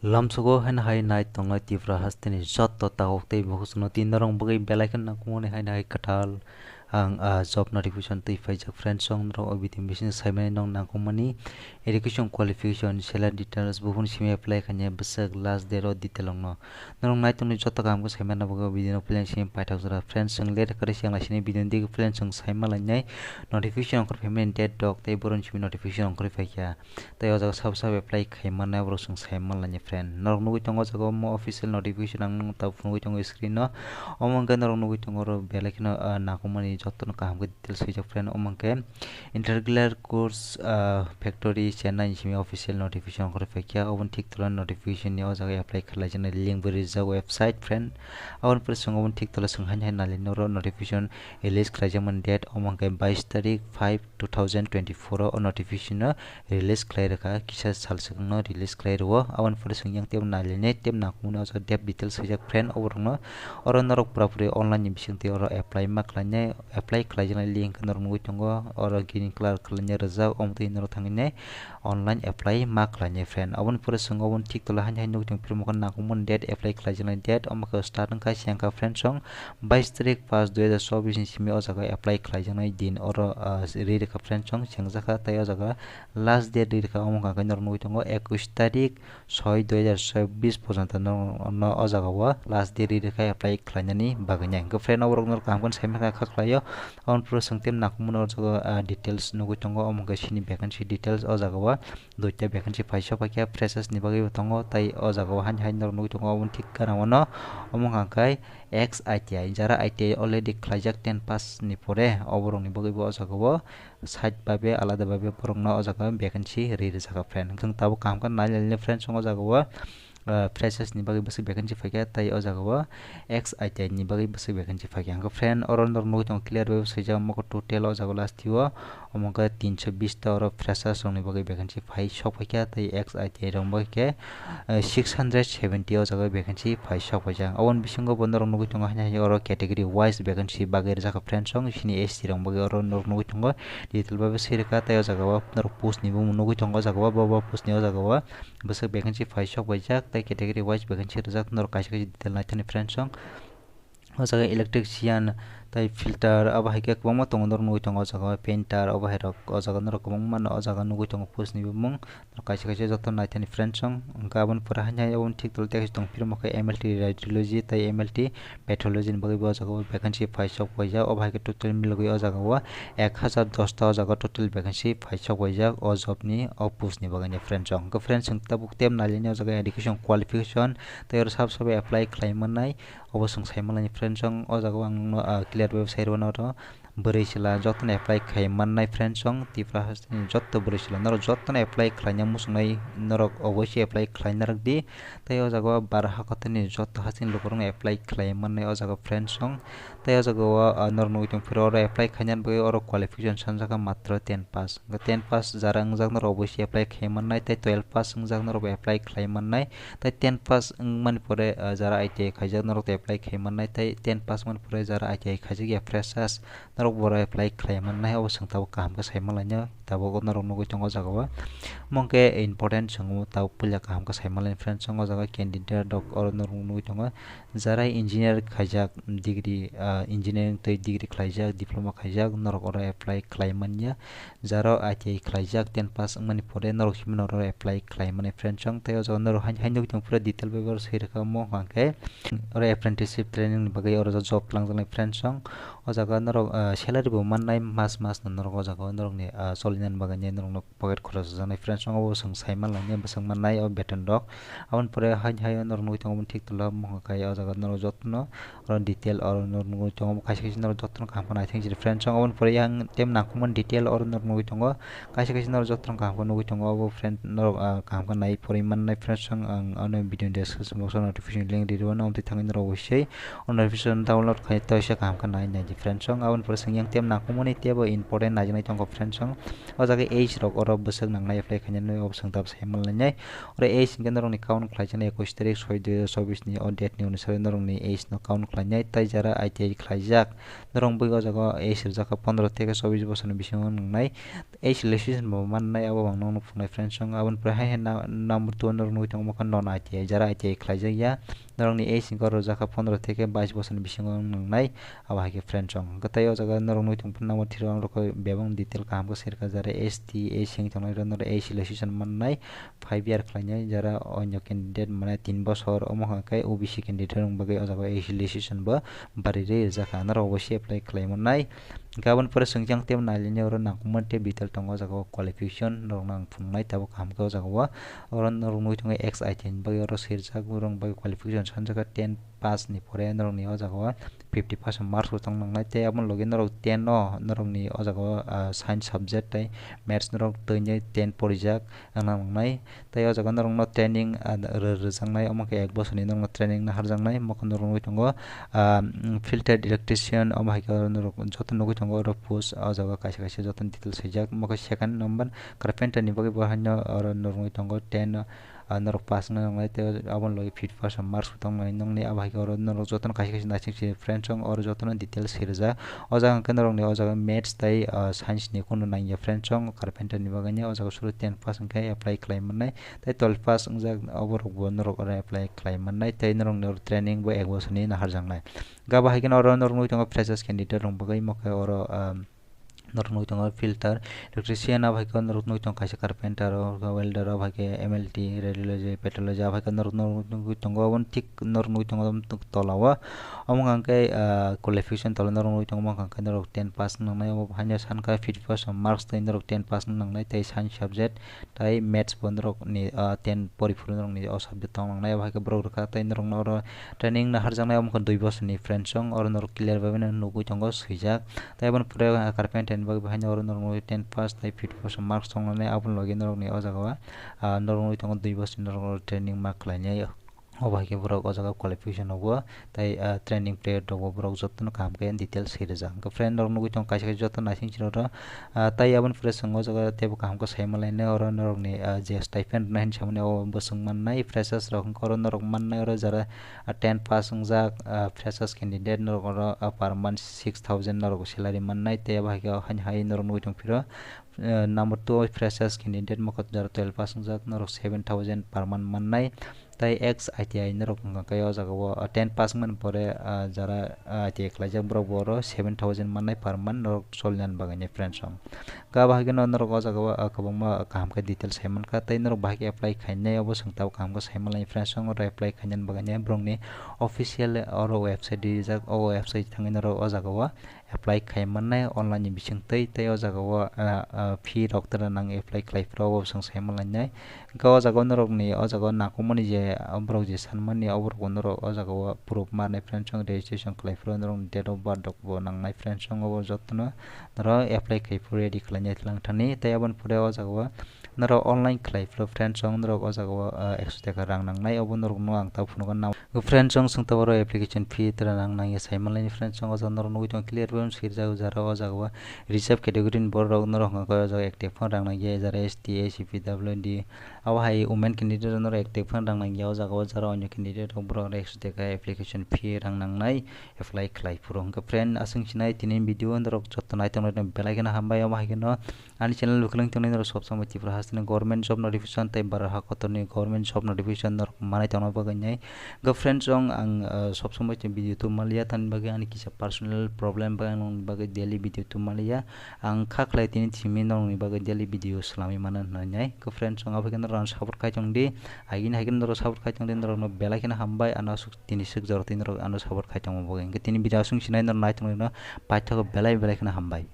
lamsugo hen hai night tonga tifra hastini jot to tawok te bokusno tinarong bugi belaikan nakumone hai nai katal ang job notification tui faijak friend song ro obitim bisin saimai nong nakumani education qualification salary details buhun simi apply khanya besak last day ro detail no norong night tong jot kam ko saimai na bugo bidino plan sim paithak jara friend song let kare siang lasini bidin dig friend song saimai lanai notification kor payment date dok te boron simi notification kor faikya tai o jaga sab apply khaima na bro song saimai lanai friend norong nugi tongo jaga mo official notification ang ta phunui tongo screen no omang norong nugi tongo ro belakino nakumani jotto kaham ke details sijak friend omangke interregular course factory chennai simi official notification kore fakya obon thik tola notification ni o jaga apply khala jana link beri ja website friend obon per song obon thik tola song hanai nali noro notification release khala jaman date omangke 22 tarik 5 2024 o notification no release khlai rakha kisa sal song no release khlai ro obon per song yang tem nali ne tem nakumuna o jaga dep details sijak friend obon no oro norok purapuri online ni bising te oro apply ma khlanya apply khlaijana link nor nugui tongo oro green color khlanya rajak omtui nor thangine online apply ma khlanya friend obon pura songo obon thik tola han nugui tong firmo kan nakumon date apply khlaijana date omka start ka siangka friend song 22 tarik 5 2024 ni simi o jaga apply khlaijana din oro read ka friend song sengjaka tai o jaga last date read ka omka ka nor nugui tongo 21 tarik 6 2024 porjonto no o jaga wa last date read ka apply khlainani baganya ka friend obrok nor kam kan saimaka khaklayo on pro sangtem nakumun or jaga details nugui tongo omga sini vacancy details o jaga wa duita vacancy paisa pakya freshers ni bagi tongo tai o jaga wa han han nor nugui tongo obon thik kana wono omga kai ex ITI jara ITI already khlaijak 10 pass ni pore oborok ni bagi o jaga wa side babe alada babe porong na o jaga vacancy riri jaga friend kang tabo kam kan nalile friend songo jaga wa freshers ni bagi basi vacancy fakya tai o jaga wa ex ITI ni bagi basi vacancy fakya ang friend oron nor nugui tong clear web sejak moko total o jaga last tiwa omongka 320 ta oro freshers ni bagi vacancy phai sok fakya tai ex ITI rong bagi ke 670 o jaga vacancy phai sok fakya awon bisingo bonor nugui tong hanya oro category wise vacancy bagi jaga friend song sini SC rong bagi oro nor nugui tong detail babe sirka tai o jaga wa nor post ni bu nugui tong jaga wa baba post ni o jaga wa basi vacancy phai sok fakya tai category wise vacancy rajak nor kaisa kaisa detail naitani friend song o jaga electrician tai filter aba haike kwangma tongo nugui tongo o jaga painter aba herok o jaga nor kwangma o jaga nugui tongo post ni bumung kaisa kaisa joto naitani friend song gabon pura hanya obon thik tol tek tong firmo ka MLT radiology tai MLT pathology ni bagi o jaga vacancy phai sok paija aba haike total milgui o jaga wa 1010 ta o jaga total vacancy phai sok paija o job ni o post ni bagi ni friend song ka friend song tabuk tem nalini o jaga education qualification tai or sab sabai apply khlaimanai obo song saimalani friend song o jaga ang clear website ro no beri sila jotton apply khlaimanai friend song tifra hasni jotto beri sila nor jotton apply khlaina musnai norok obosai apply khlainarak di tai o jaga bar hakotni jotto hasin lokorong apply khlaimanai o jaga friend song tai o jaga nor nugui tong firo oro apply khainani bagi oro qualification sanjaka matra 10 pass 10 pass jara ongjak nor obosai apply khlaimanai tai 12 pass ongjak nor apply khlaimanai tai 10 pass mani pore jara ITI khaijak norok apply khlaimanai tai 10 pass mani pore jara ITI khaijak ya freshers norok bora apply khlaimanai o sang tabo kaham ka saimalanya tabo norok nugui tongo jaga wa mongke important songo tabo pulya kaham ka saimalani friend songo jaga candidate dok oro norok nugui tongo jara engineer khaijak degree engineering tai degree khlaijak diploma khaijak norok oro apply khlaimanya jara ITI khlaijak 10 pass mani pore norok himno oro apply khlaimani friend song tai o jaga norok han nugui tong pura detail paper sirka mo hangke oro apprenticeship training ni bagai oro job langjanai friend song o jaga norok salary bo mannai mas norok o jaga norok ni solinan bagani norok pocket khoros janai friend song o song saiman lani basang mannai o beton dok abon pore han norok nugui tong thik tola mo kai o jaga norok jotno oro detail oro norok nugui tong kaisa kaisa norok jotno kaham kana thing friend song abon pore yang tem nakumon detail oro norok nugui tong kaisa kaisa norok jotno kaham kana nugui tong abo friend norok kaham kana poriman friend song ang ano video description box notification link di ruang nanti tangin ro wisai notification download khai ta sha kaham kana nai friend song abon pore sang yang tem nakumoni tebo important najnai tong friend song o jaga age rok oro bwswk nangnai apply khainani option tab saimal nanai ore age hingke norok ni count khlaijani 21 tarik 6/2024 ni o date ni onusari norok ni age no count khlainai tei jara ITI khlaijak norong bui o jaga age rijak 15 থেকে 24 বছর ni bisingo nangnai age registration bo mannai abo bang nong phunai friends song abon pre hai number 2 norok nugui tongo mokan non ITI jara ITI khlaijak ya norok ni age hingke rojaka 15 থেকে 22 বছর ni bisingo nangnai abo hai ke friends song gatai o jaga norok nugui tong number 3 ang rok bebang detail kaham ko share ka jara ST age hing tongnai norok age registration mannai 5 year khlainai jara onyo candidate mane 3 বছর omo kai OBC candidate rong bagai o jaga age registration bo bari re jaka norok bo apply khlaimannai gabon pore sengjang tem nailini oro nangkukman te detail tongo jaga qualification norok nang phungnai tabo kaham ko jaga o oro norok nugui tongo ex item bagai oro sirjak borong bagai qualification sanjaka 10 pass ni pore norok ni o jaga o 50% marks bo tong nangnai te abon logi norok 10 no norok ni o jaga science subject tei maths norok toinai 10 porijak nangnai tei o jaga norok no training rwjangnai omo ke 1 bochor ni norok training na harjangnai mokon norok nugui tongo filter electrician omo hai norok joto nugui tongo oro post o jaga kaisa joto detail sijak moko second number carpenter ni bagai bo hanyo oro norok nugui tongo 10 norok pass nangnai te abon logi 50% marks tongnai nongni abai oro norok joto kaisa naising friends song oro joto detail sirja o jaga ke norok ni o jaga maths tei science ni kono nangya friends song carpenter ni bagai o jaga suru 10 pass ke apply khlaimannai tei 12 pass ungjak oborok bo norok oro apply khlaimannai tei norok ni training bo 1 bochor ni naharjangnai gaba hai ke oro norok nugui tongo freshers candidate rong bagai moka oro norok nugui tongo filter electrician abo hai norok nugui tongo kaisa carpenter welder abo hai MLT radiology pathology abo hai norok nugui tongo abon tik norok nugui tongo tolao omo hangke qualification tolo norok nugui tongo hangke norok 10 pass nangnai abo hanya sanka 50% marks tei norok 10 pass nangnai tei science subject tei maths bo norok ni 10 porifuru norok ni o subject tong nangnai abo hai borok rokha tei norok no training na harjangnai omo 2 bochor ni friends song oro norok clear babai nugui tongo swijak tei abon pore carpenter bagai bahai oro norok nugui 10 pass tei 50% marks tongnai abon logi norok ni o jaga norok nugui tongo 2 bochor norok training ma khlainai obo hai ke borok o jaga qualification obo tei training period obo borok jotono kaham ke detail sirjak ke friend rok nugui tongo kaisa joto naising chiro tei abon pore songo jaga tebo kaham ko saimalai oro norok ni je stipend nahin samani o bosong mannai freshers rok oro norok mannai oro jara 10 pass ungjak freshers candidate norok oro per month 6000 norok salary mannai tei abo hai ke hai norok nugui tong piro number 2 freshers candidate mokot jara 12 pass ungjak norok 7000 per month mannai tei ex ITI norok hingka o jaga o 10 pass man pore jara ITI khlaijak borok boro 7000 mannai per month norok solnan bagai ni friends song ga bahai no norok o jaga o kwbangma kaham ke detail saiman ka tei norok bahai ke apply khainai obo sungtao kaham ko saimalai friends song oro apply khainan bagai ni borok ni official oro website rijak o website thangai norok o jaga o apply khaimannai online ni bisingtei tei o jaga o fee rok tara nang apply khlaifra o sang saimalai ga o jaga norok ni o jaga nakomani je borok je sanmani oborok norok o jaga o proof manai friends song registration khlaifra norok date of birth rok bo nangnai friends song o jotono norok apply khaifra ready khlainai thlangthani tei abon pore o jaga o norok online khlaifra friends song norok o jaga o 100 taka rang nangnai obo norok no ang tau phunugo na friends song sungtao oro application fee tara nangnai saimalai ni friends song o jaga norok nugui tong clear bon sirjak jara o jaga o reserve category ni borok norok hingka o jaga active phone rang nangnai jara ST CPWD abo hai women candidate norok active phone rang nangnai o jaga o jara onyo candidate rok borok 100 taka application fee rang nangnai apply khlaifuru hingka friend asung sinai tini video norok joto nai tong belai gana hambai omo hai no ani channel luklang tong norok sob samai tipra hasne government job notification tei baraha kotorni government job notification norok manai tong bagai nai ga friend song ang sob samai video tu malia tan bagai ani kisa personal problem bagai daily video tu malia ang khaklai tini thimi nong ni bagai daily video slami manan nai ga friend song abai kana ran support kai tong di agin hagin norok support kai tong di norok no belai kana hambai ana suk tini suk jor tini norok ana support kai tong bagai ga tini video sung sinai norok nai tong no paithak belai kana hambai